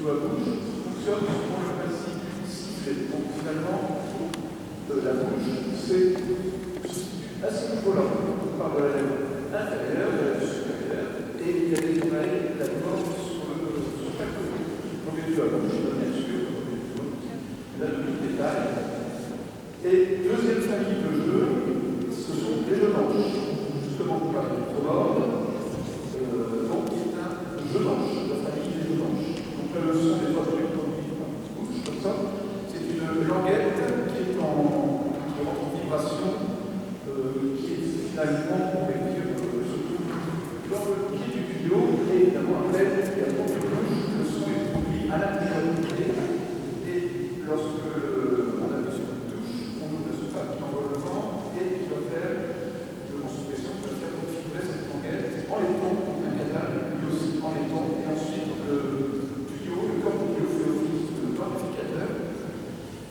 plutôt à bouche, fonctionne selon le principe du sifflet. Donc finalement, la bouche, c'est à ce niveau-là, on parle de la lèvre inférieure, de la lèvre supérieure, et il y a des oreilles, la gorge sur chaque côté. Donc il y a la bouche, bien sûr, là le détail. Et deuxième famille de jeux, ce sont les jeux manches. Justement, pour parler du probable, donc qui est un jeu manche, la famille des jeux manches. Donc la leçon des trois trucs produits par une bouche, comme ça, c'est une languette qui est en vibration, qui est finalement, on va dire, surtout dans le pied du tuyau, et évidemment après, il y a beaucoup de bouche, le son est produit à l'intérieur du pied, et lorsque on appuie sur une touche, on ouvre la surface qui envoie le vent, et qui va faire en sous-pression, qui va faire configurer cette languette en laiton, donc un canal, lui aussi en laiton, et ensuite le tuyau, le corps du tuyau fait office de amplificateur.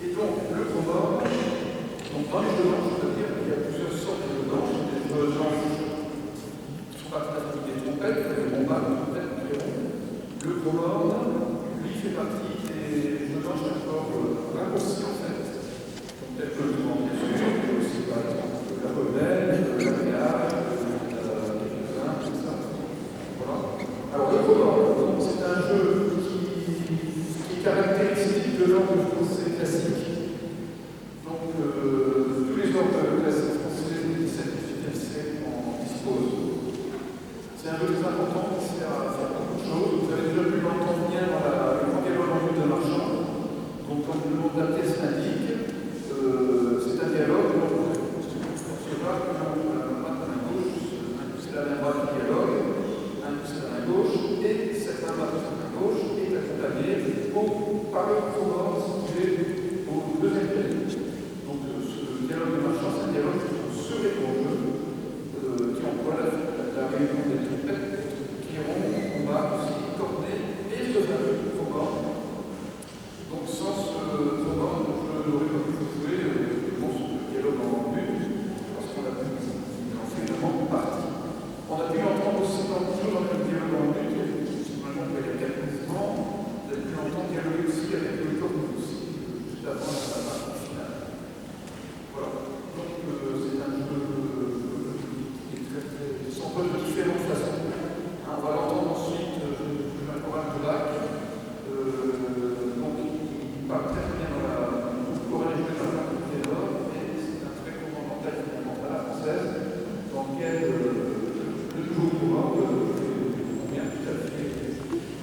Et donc le probable, donc dans les jeux manches, je veux dire qu'il y a plusieurs sortes de jeux manches. Des jeux manches qui sont pas pratiques des trompettes, des bombas, des trompettes, des ronds. Le probable, lui, fait partie des jeux manches d'accord raccourcis en fait. Tel que le tour, bien sûr, mais aussi par exemple la rebelle, la gare, quelques-uns, tout ça. Voilà. Alors le probable, c'est un jeu qui est caractéristique de l'ordre français classique. Donc, tous les ordres classiques français du XVIIe et XVIIIe siècle en disposent. C'est un jeu très important qui sert à faire beaucoup de choses. Vous avez déjà pu l'entendre bien dans le grand dialogue en vue d'un marchand. Donc, comme le nom de la pièce l'indique, c'est un dialogue. Donc, c'est pas que la main à la gauche, c'est la main droite du dialogue, un coup c'est la main gauche, et cette main droite de la main gauche est accompagnée par le probable situé au deuxième palier. Donc ce dialogue de marchand, c'est un dialogue sur les gros jeux qui emploie la réunion des trompettes, clairons, combats, aussi cornets et ce fameux probable. Donc sans ce probable, je n'aurais pas pu jouer ce dialogue en but, parce qu'on a pu en fait vraiment partie. On a pu entendre aussi toujours dans le dialogue en but, normalement il y a quelques ans, vous avez pu entendre dialoguer aussi avec le corps aussi, juste avant la partie finale. Voilà. Donc c'est un jeu qui est qui s'emploie de différentes façons. On va l'entendre ensuite, je vais encore de Bach. Donc il parle très bien dans la chorale jouée dans la partie ténor, et c'est un très fondamental finalement à la française, dans lequel le nouveau courant convient tout à fait bien.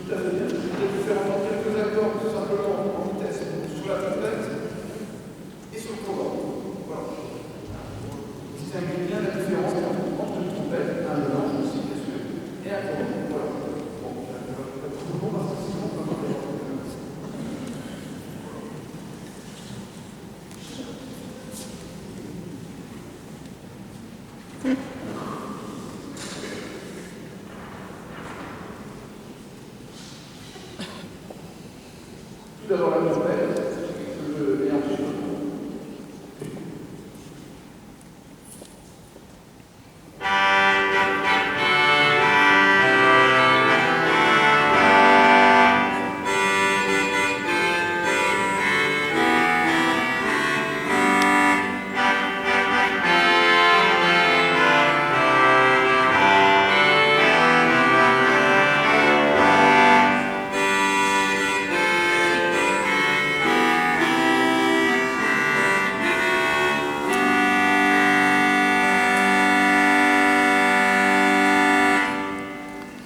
Je vais vous faire entendre quelques accords tout simplement en vitesse sur la trompette et sur le courant. Voilà. Distinguez bien la différence entre une trompette, un mélange aussi bien sûr, et un courant. Voilà. Bon, parce que sinon on peut pas faire. Tout d'abord la trompette, et ensuite